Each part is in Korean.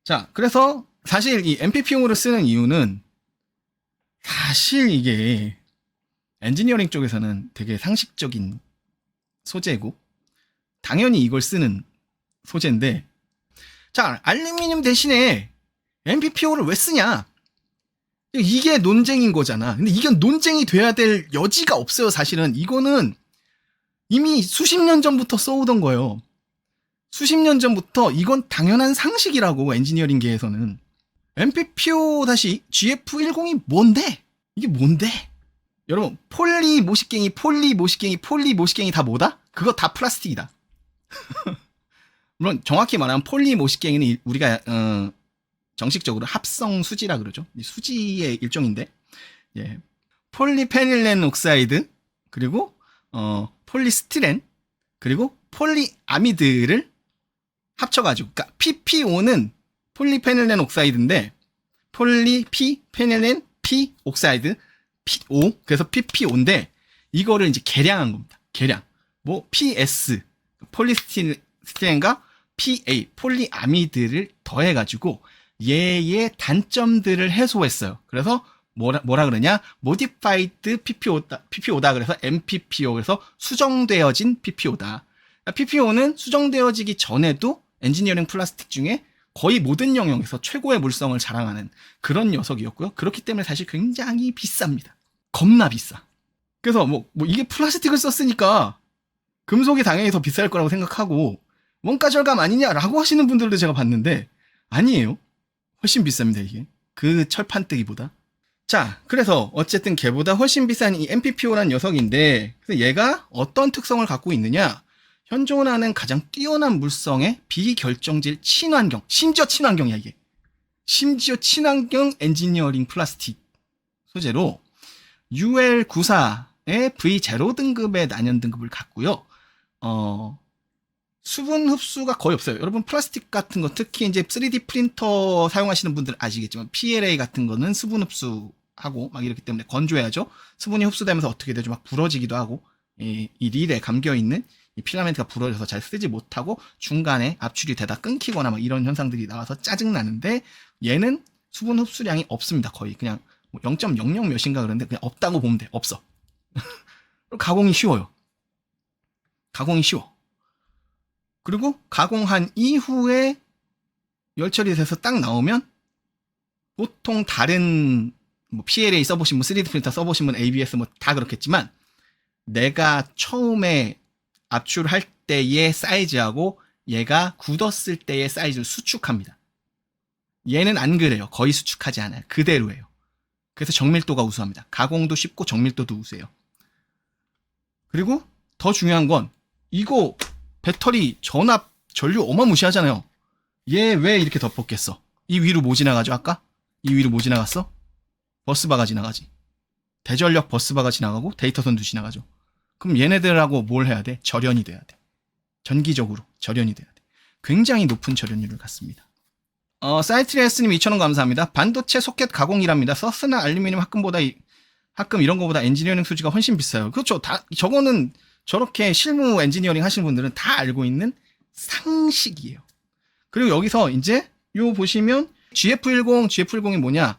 자, 그래서 사실 이 MPP용으로 쓰는 이유는 사실 이게 엔지니어링 쪽에서는 되게 상식적인 소재고 당연히 이걸 쓰는 소재인데, 자, 알루미늄 대신에 MPPO를 왜 쓰냐? 이게 논쟁인 거잖아. 근데 이게 논쟁이 돼야 될 여지가 없어요, 사실은. 이거는 이미 수십 년 전부터 써오던 거예요. 수십 년 전부터 이건 당연한 상식이라고, 엔지니어링계에서는. MPPO-GF10이 뭔데? 이게 뭔데? 여러분, 폴리 모식갱이 다 뭐다? 그거 다 플라스틱이다. 물론 정확히 말하면 폴리 모식갱이는 우리가 정식적으로 합성 수지라 그러죠. 수지의 일종인데, 예. 폴리페닐렌 옥사이드, 그리고 폴리스티렌, 그리고 폴리아미드를 합쳐가지고, 그러니까 PPO는 폴리페닐렌 옥사이드인데 폴리피페닐렌 P 옥사이드 PO, 그래서 PPO인데 이거를 이제 계량한 겁니다. 계량. 뭐 PS 폴리스티렌과 PA 폴리아미드를 더해가지고 얘의 단점들을 해소했어요. 그래서 뭐라 그러냐? modified PPO다. 그래서 MPPO, 그래서 수정되어진 PPO다. PPO는 수정되어지기 전에도 엔지니어링 플라스틱 중에 거의 모든 영역에서 최고의 물성을 자랑하는 그런 녀석이었고요. 그렇기 때문에 사실 굉장히 비쌉니다. 겁나 비싸. 그래서 뭐 이게 플라스틱을 썼으니까 금속이 당연히 더 비쌀 거라고 생각하고 원가 절감 아니냐라고 하시는 분들도 제가 봤는데 아니에요. 훨씬 비쌉니다, 이게. 그 철판뜨기보다. 자, 그래서 어쨌든 걔보다 훨씬 비싼 이 MPPO라는 녀석인데, 그래서 얘가 어떤 특성을 갖고 있느냐? 현존하는 가장 뛰어난 물성의 비결정질 친환경, 심지어 친환경이야 이게. 심지어 친환경 엔지니어링 플라스틱 소재로 UL94의 V0 등급의 난연 등급을 갖고요. 수분 흡수가 거의 없어요. 여러분 플라스틱 같은 거, 특히 이제 3D 프린터 사용하시는 분들 아시겠지만 PLA 같은 거는 수분 흡수하고 막 이렇기 때문에 건조해야죠. 수분이 흡수되면서 어떻게 되죠? 막 부러지기도 하고, 이 릴에 감겨 있는 이 필라멘트가 부러져서 잘 쓰지 못하고 중간에 압출이 되다 끊기거나 막 이런 현상들이 나와서 짜증 나는데, 얘는 수분 흡수량이 없습니다. 거의 그냥 0.00 몇인가 그런데 그냥 없다고 보면 돼. 없어. 가공이 쉬워요. 가공이 쉬워. 그리고 가공한 이후에 열처리 돼서 딱 나오면 보통 다른 뭐 PLA 써보신 분, 3D 프린터 써보신 분, ABS 뭐 다 그렇겠지만 내가 처음에 압출할 때의 사이즈하고 얘가 굳었을 때의 사이즈를 수축합니다. 얘는 안 그래요. 거의 수축하지 않아요. 그대로예요. 그래서 정밀도가 우수합니다. 가공도 쉽고 정밀도도 우수해요. 그리고 더 중요한 건 이거 배터리 전압 전류 어마무시하잖아요. 얘 왜 이렇게 덮었겠어? 이 위로 뭐 지나가죠? 아까? 이 위로 뭐 지나갔어? 버스바가 지나가지. 대전력 버스바가 지나가고 데이터선도 지나가죠. 그럼 얘네들하고 뭘 해야 돼? 절연이 돼야 돼. 전기적으로 절연이 돼야 돼. 굉장히 높은 절연율을 갖습니다. 사이트레스님 2,000원 감사합니다. 반도체 소켓 가공이랍니다. 서스나 알루미늄 합금 이런 거보다 엔지니어링 수지가 훨씬 비싸요. 그렇죠. 저거는 저렇게 실무 엔지니어링 하시는 분들은 다 알고 있는 상식이에요. 그리고 여기서 이제 요 보시면 GF10이 뭐냐?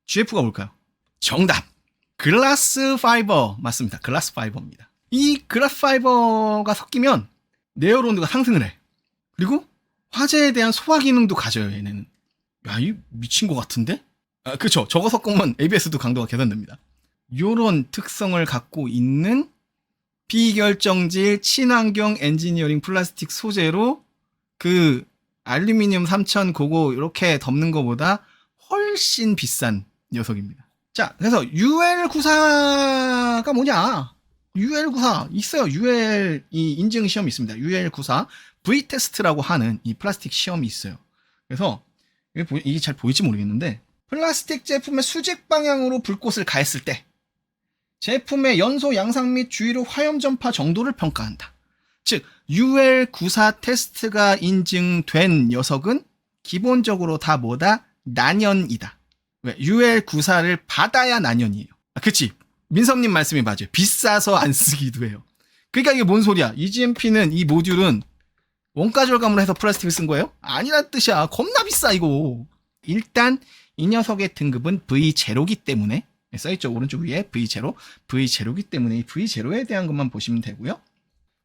GF가 뭘까요? 정답! 글라스 파이버 맞습니다. 글라스 파이버입니다. 이 글라스 파이버가 섞이면 내열 온도가 상승을 해. 그리고 화재에 대한 소화 기능도 가져요, 얘네는. 야, 이 미친 것 같은데? 그쵸. 저거 섞으면 ABS도 강도가 개선됩니다. 요런 특성을 갖고 있는 비결정질 친환경 엔지니어링 플라스틱 소재로 그 알루미늄 3000 그거 이렇게 덮는 것보다 훨씬 비싼 녀석입니다. 자, 그래서 UL94가 뭐냐? UL94 있어요. UL 이 인증 시험이 있습니다. UL94 V테스트라고 하는 이 플라스틱 시험이 있어요. 그래서 이게 잘 보일지 모르겠는데, 플라스틱 제품의 수직 방향으로 불꽃을 가했을 때 제품의 연소 양상 및 주위로 화염 전파 정도를 평가한다. 즉 UL94 테스트가 인증된 녀석은 기본적으로 다 뭐다? 난연이다. 왜? UL94를 받아야 난연이에요. 그치? 민섭님 말씀이 맞아요. 비싸서 안 쓰기도 해요. 그러니까 이게 뭔 소리야? EGMP는 이 모듈은 원가 절감으로 해서 플라스틱을 쓴 거예요? 아니란 뜻이야. 겁나 비싸 이거. 일단 이 녀석의 등급은 V0기 때문에 써있죠. 오른쪽 위에 V0. V0기 때문에 이 V0에 대한 것만 보시면 되고요.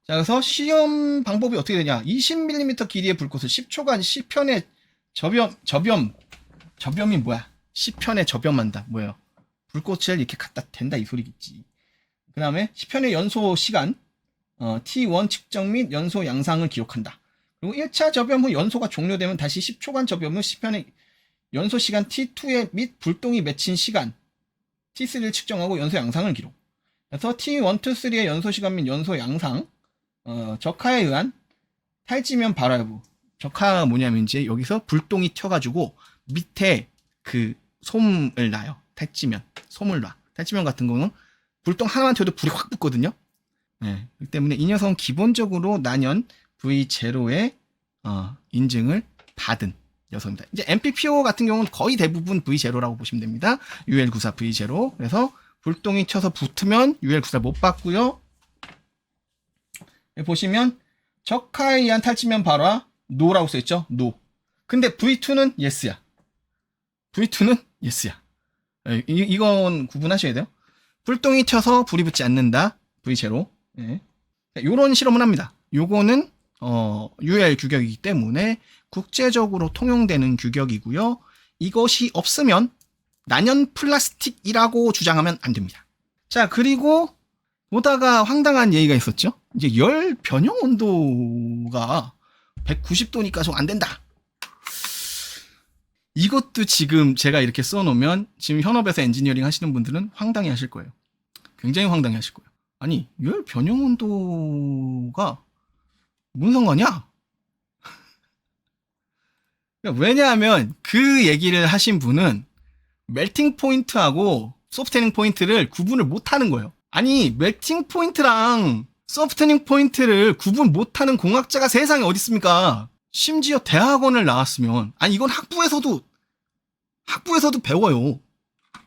자, 그래서 시험 방법이 어떻게 되냐. 20mm 길이의 불꽃을 10초간 시편에 저변이 뭐야? 시편에 저변한다. 뭐예요? 불꽃을 이렇게 갖다 댄다 이 소리겠지. 그 다음에 시편의 연소 시간 T1 측정 및 연소 양상을 기록한다. 그리고 1차 접염 후 연소가 종료되면 다시 10초간 접염 후 시편의 연소 시간 T2에 및 불똥이 맺힌 시간 T3를 측정하고 연소 양상을 기록. 그래서 T1, 2, 3의 연소 시간 및 연소 양상 적하에 의한 탈지면 발화 여부. 적하가 뭐냐면 이제 여기서 불똥이 튀어가지고 밑에 그 솜을 놔요. 탈지면 솜을 놔. 탈지면 같은 거는 불똥 하나만 튀어도 불이 확 붙거든요. 네, 그렇기 때문에 이 녀석은 기본적으로 난연 V0의 인증을 받은 녀석입니다. 이제 MPPO 같은 경우는 거의 대부분 V0라고 보시면 됩니다. UL94 V0. 그래서 불똥이 튀어서 붙으면 UL94 못 받고요. 보시면 적하에 의한 탈지면 발화 NO라고 써있죠. NO. 근데 V2는 YES야. V2는 YES야. 이건 구분하셔야 돼요. 불똥이 튀어서 불이 붙지 않는다. V0. 네. 요런 실험을 합니다. 요거는 UL 규격이기 때문에 국제적으로 통용되는 규격이고요. 이것이 없으면 난연 플라스틱이라고 주장하면 안 됩니다. 자, 그리고 보다가 황당한 얘기가 있었죠. 이제 열 변형 온도가 190도니까 좀 안 된다. 이것도 지금 제가 이렇게 써놓으면 지금 현업에서 엔지니어링 하시는 분들은 황당해 하실 거예요. 굉장히 황당해 하실 거예요. 아니, 열 변형 온도가 무슨 상관이야? 왜냐하면 그 얘기를 하신 분은 멜팅 포인트하고 소프트닝 포인트를 구분을 못하는 거예요. 아니, 멜팅 포인트랑 소프트닝 포인트를 구분 못하는 공학자가 세상에 어디 있습니까? 심지어 대학원을 나왔으면, 아니 이건 학부에서도 배워요.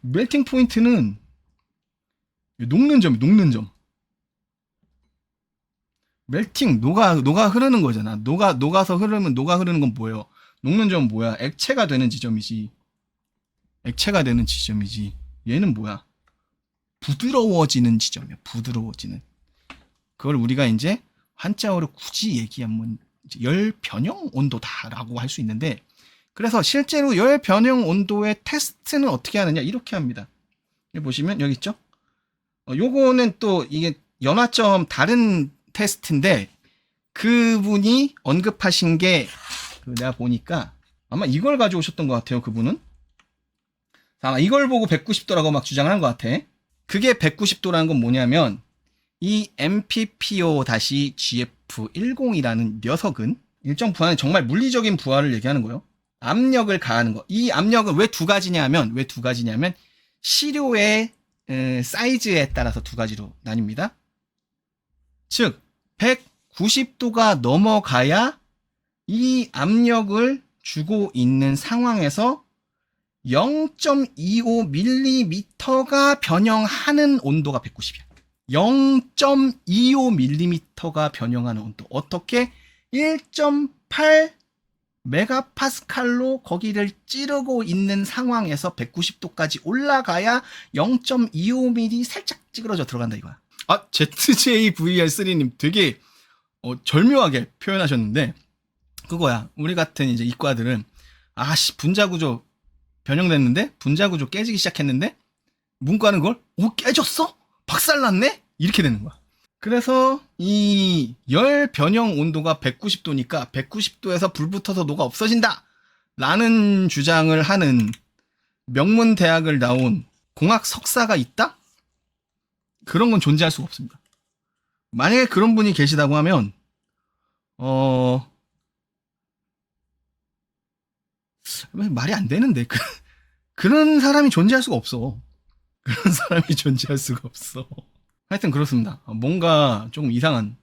멜팅 포인트는 녹는 점. 멜팅, 녹아 흐르는 거잖아. 녹아서 흐르면 녹아 흐르는 건 뭐예요? 녹는 점은 뭐야? 액체가 되는 지점이지. 얘는 뭐야? 부드러워지는 지점이야. 부드러워지는. 그걸 우리가 이제 한자어로 굳이 얘기하면 열 변형 온도다라고 할 수 있는데, 그래서 실제로 열 변형 온도의 테스트는 어떻게 하느냐 이렇게 합니다. 여기 보시면 여기 있죠. 요거는 또 이게 연화점 다른 테스트인데 그분이 언급하신 게 내가 보니까 아마 이걸 가져오셨던 것 같아요. 그분은 아마 이걸 보고 190도라고 막 주장을 한 것 같아. 그게 190도라는 건 뭐냐면 이 MPPO-GF10이라는 녀석은 일정 부하는 정말 물리적인 부하를 얘기하는 거예요. 압력을 가하는 거. 이 압력은 왜 두 가지냐면 시료의 사이즈에 따라서 두 가지로 나뉩니다. 즉 190도가 넘어가야 이 압력을 주고 있는 상황에서 0.25mm가 변형하는 온도가 190이야. 0.25mm가 변형하는 온도. 어떻게? 1.8 메가파스칼로 거기를 찌르고 있는 상황에서 190도까지 올라가야 0.25mm 살짝 찌그러져 들어간다 이거야. ZJVR3님 되게 절묘하게 표현하셨는데 그거야. 우리 같은 이제 이과들은 분자구조 변형됐는데 분자구조 깨지기 시작했는데 문과는 그걸 깨졌어? 박살났네? 이렇게 되는 거야. 그래서 이 열 변형 온도가 190도니까 190도에서 불 붙어서 녹아 없어진다 라는 주장을 하는 명문대학을 나온 공학 석사가 있다? 그런 건 존재할 수가 없습니다. 만약에 그런 분이 계시다고 하면 말이 안 되는데 그런 사람이 존재할 수가 없어. 하여튼 그렇습니다. 뭔가 조금 이상한.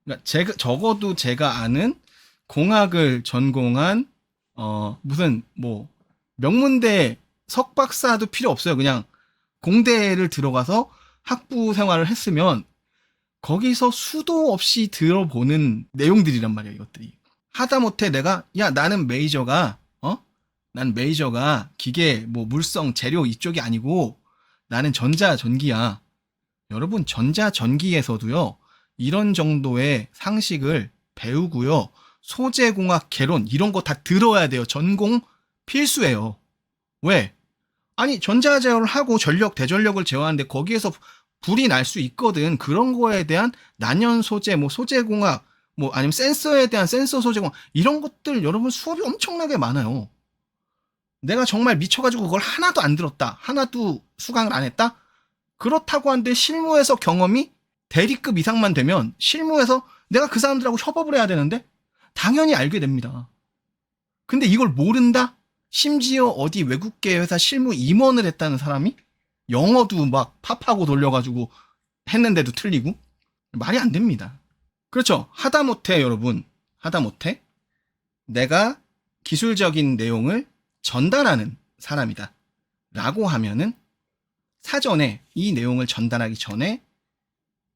그러니까 적어도 제가 아는 공학을 전공한 무슨 명문대 석박사도 필요 없어요. 그냥 공대를 들어가서 학부 생활을 했으면 거기서 수도 없이 들어보는 내용들이란 말이야, 이것들이. 하다못해 내가, 야, 나는 메이저가, 난 메이저가 기계, 뭐, 물성, 재료 이쪽이 아니고, 나는 전자전기야. 여러분, 전자전기에서도요, 이런 정도의 상식을 배우고요, 소재공학 개론, 이런 거 다 들어야 돼요. 전공 필수예요. 왜? 아니, 전자제어를 하고 전력, 대전력을 제어하는데 거기에서 불이 날 수 있거든. 그런 거에 대한 난연 소재, 뭐 소재공학, 뭐 아니면 센서에 대한 센서 소재공학, 이런 것들 여러분 수업이 엄청나게 많아요. 내가 정말 미쳐가지고 그걸 하나도 안 들었다. 하나도 수강을 안 했다? 그렇다고 한데 실무에서 경험이 대리급 이상만 되면 실무에서 내가 그 사람들하고 협업을 해야 되는데 당연히 알게 됩니다. 근데 이걸 모른다? 심지어 어디 외국계 회사 실무 임원을 했다는 사람이 영어도 막 팝하고 돌려가지고 했는데도 틀리고 말이 안 됩니다. 그렇죠. 하다못해 여러분, 하다못해 내가 기술적인 내용을 전달하는 사람이다 라고 하면은 사전에 이 내용을 전달하기 전에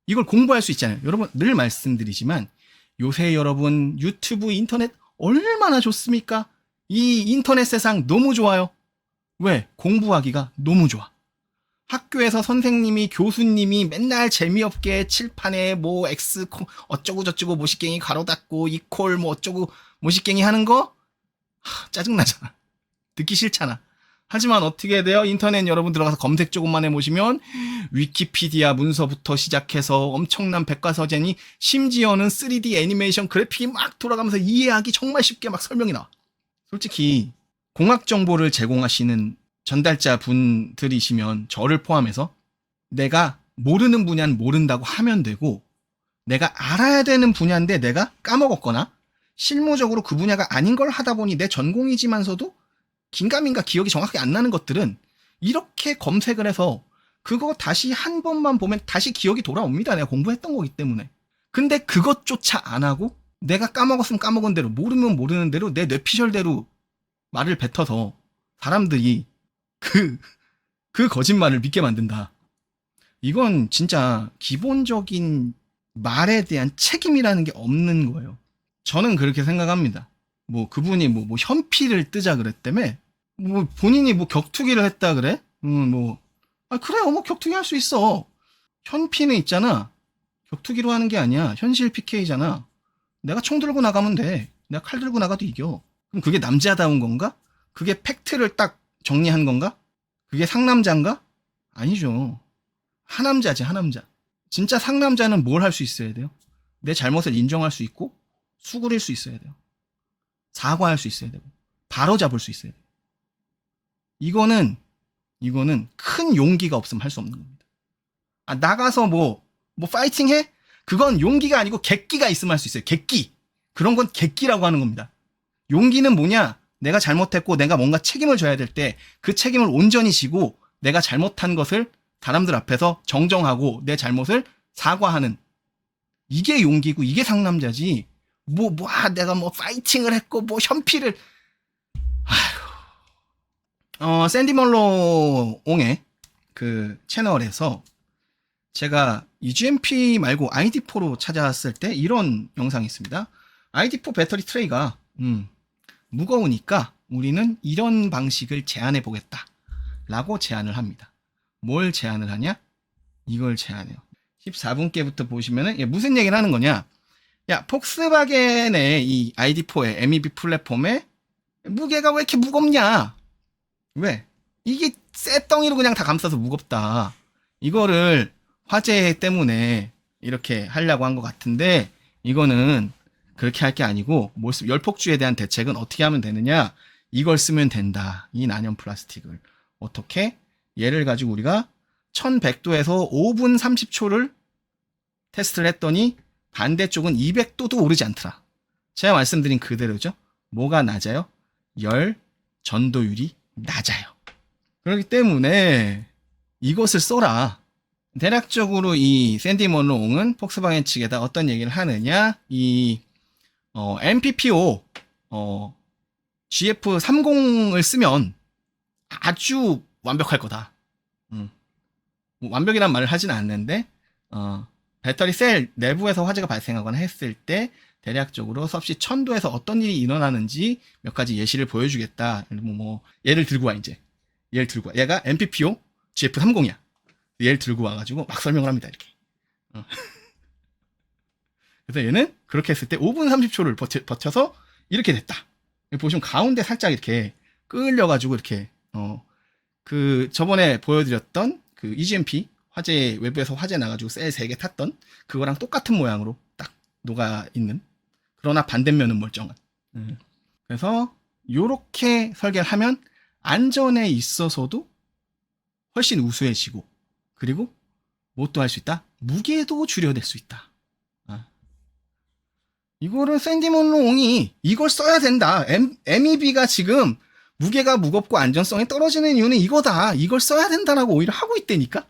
이걸 공부할 수 있잖아요. 여러분 늘 말씀드리지만 요새 여러분 유튜브, 인터넷 얼마나 좋습니까? 이 인터넷 세상 너무 좋아요. 왜? 공부하기가 너무 좋아. 학교에서 선생님이, 교수님이 맨날 재미없게 칠판에 뭐 X 어쩌고 저쩌고 모식갱이 가로 닫고 이퀄 뭐 어쩌고 모식갱이 하는 거 짜증나잖아. 듣기 싫잖아. 하지만 어떻게 돼요? 인터넷 여러분 들어가서 검색 조금만 해보시면 위키피디아 문서부터 시작해서 엄청난 백과사전이 심지어는 3D 애니메이션 그래픽이 막 돌아가면서 이해하기 정말 쉽게 막 설명이 나와. 솔직히 공학 정보를 제공하시는 전달자 분들이시면 저를 포함해서 내가 모르는 분야는 모른다고 하면 되고 내가 알아야 되는 분야인데 내가 까먹었거나 실무적으로 그 분야가 아닌 걸 하다 보니 내 전공이지만서도 긴가민가 기억이 정확히 안 나는 것들은 이렇게 검색을 해서 그거 다시 한 번만 보면 다시 기억이 돌아옵니다. 내가 공부했던 거기 때문에. 근데 그것조차 안 하고 내가 까먹었으면 까먹은 대로 모르면 모르는 대로 내 뇌피셜대로 말을 뱉어서 사람들이 그 거짓말을 믿게 만든다. 이건 진짜 기본적인 말에 대한 책임이라는 게 없는 거예요. 저는 그렇게 생각합니다. 뭐 그분이 뭐 현피를 뜨자 그랬다며? 뭐 본인이 뭐 격투기를 했다 그래? 그래요. 뭐 격투기 할 수 있어. 현피는 있잖아. 격투기로 하는 게 아니야. 현실 PK잖아. 내가 총 들고 나가면 돼. 내가 칼 들고 나가도 이겨. 그럼 그게 남자다운 건가? 그게 팩트를 딱 정리한 건가? 그게 상남자인가? 아니죠. 하남자지, 하남자. 진짜 상남자는 뭘 할 수 있어야 돼요? 내 잘못을 인정할 수 있고 수그릴 수 있어야 돼요. 사과할 수 있어야 되고 바로 잡을 수 있어야 돼요. 이거는 큰 용기가 없으면 할 수 없는 겁니다. 나가서 뭐 파이팅 해? 그건 용기가 아니고 객기가 있으면 할 수 있어요. 객기. 그런 건 객기라고 하는 겁니다. 용기는 뭐냐? 내가 잘못했고 내가 뭔가 책임을 져야 될 때 그 책임을 온전히 지고 내가 잘못한 것을 사람들 앞에서 정정하고 내 잘못을 사과하는 이게 용기고 이게 상남자지. 내가 뭐 파이팅을 했고 뭐 현피를 샌디 멀로 옹의 그 채널에서 제가 EGMP 말고 ID4로 찾아왔을 때 이런 영상이 있습니다. ID4 배터리 트레이가 무거우니까 우리는 이런 방식을 제안해 보겠다 라고 제안을 합니다. 뭘 제안을 하냐? 이걸 제안해요. 14분께부터 보시면은 무슨 얘기를 하는 거냐? 야, 폭스바겐의 이 ID4의 MEB 플랫폼에 무게가 왜 이렇게 무겁냐? 왜? 이게 쇠덩이로 그냥 다 감싸서 무겁다. 이거를 화재 때문에 이렇게 하려고 한 것 같은데 이거는 그렇게 할 게 아니고 열폭주에 대한 대책은 어떻게 하면 되느냐? 이걸 쓰면 된다. 이 난연 플라스틱을. 어떻게? 얘를 가지고 우리가 1100도에서 5분 30초를 테스트를 했더니 반대쪽은 200도도 오르지 않더라. 제가 말씀드린 그대로죠. 뭐가 낮아요? 열 전도율이 낮아요. 그렇기 때문에 이것을 써라. 대략적으로 이 샌디 멀로옹은 폭스바겐 측에다 어떤 얘기를 하느냐? 이 MPPO GF30을 쓰면 아주 완벽할 거다. 뭐 완벽이란 말을 하진 않는데 배터리 셀 내부에서 화재가 발생하거나 했을 때 대략적으로 섭씨 1000도에서 어떤 일이 일어나는지 몇 가지 예시를 보여주겠다. 뭐 얘를 들고 와 이제. 얘를 들고 와. 얘가 MPPO GF30이야. 얘를 들고 와가지고 막 설명을 합니다. 이렇게. 그래서 얘는 그렇게 했을 때 5분 30초를 버텨서 이렇게 됐다. 여기 보시면 가운데 살짝 이렇게 끌려가지고 이렇게 그 저번에 보여드렸던 그 EGMP 화재 외부에서 화재 나가지고 셀 3개 탔던 그거랑 똑같은 모양으로 딱 녹아 있는, 그러나 반대면은 멀쩡한. 그래서 요렇게 설계를 하면 안전에 있어서도 훨씬 우수해지고, 그리고 뭣도 할 수 있다? 무게도 줄여낼 수 있다. 이거를 샌디 먼로옹이 이걸 써야 된다. MEB가 지금 무게가 무겁고 안전성이 떨어지는 이유는 이거다. 이걸 써야 된다라고 오히려 하고 있다니까?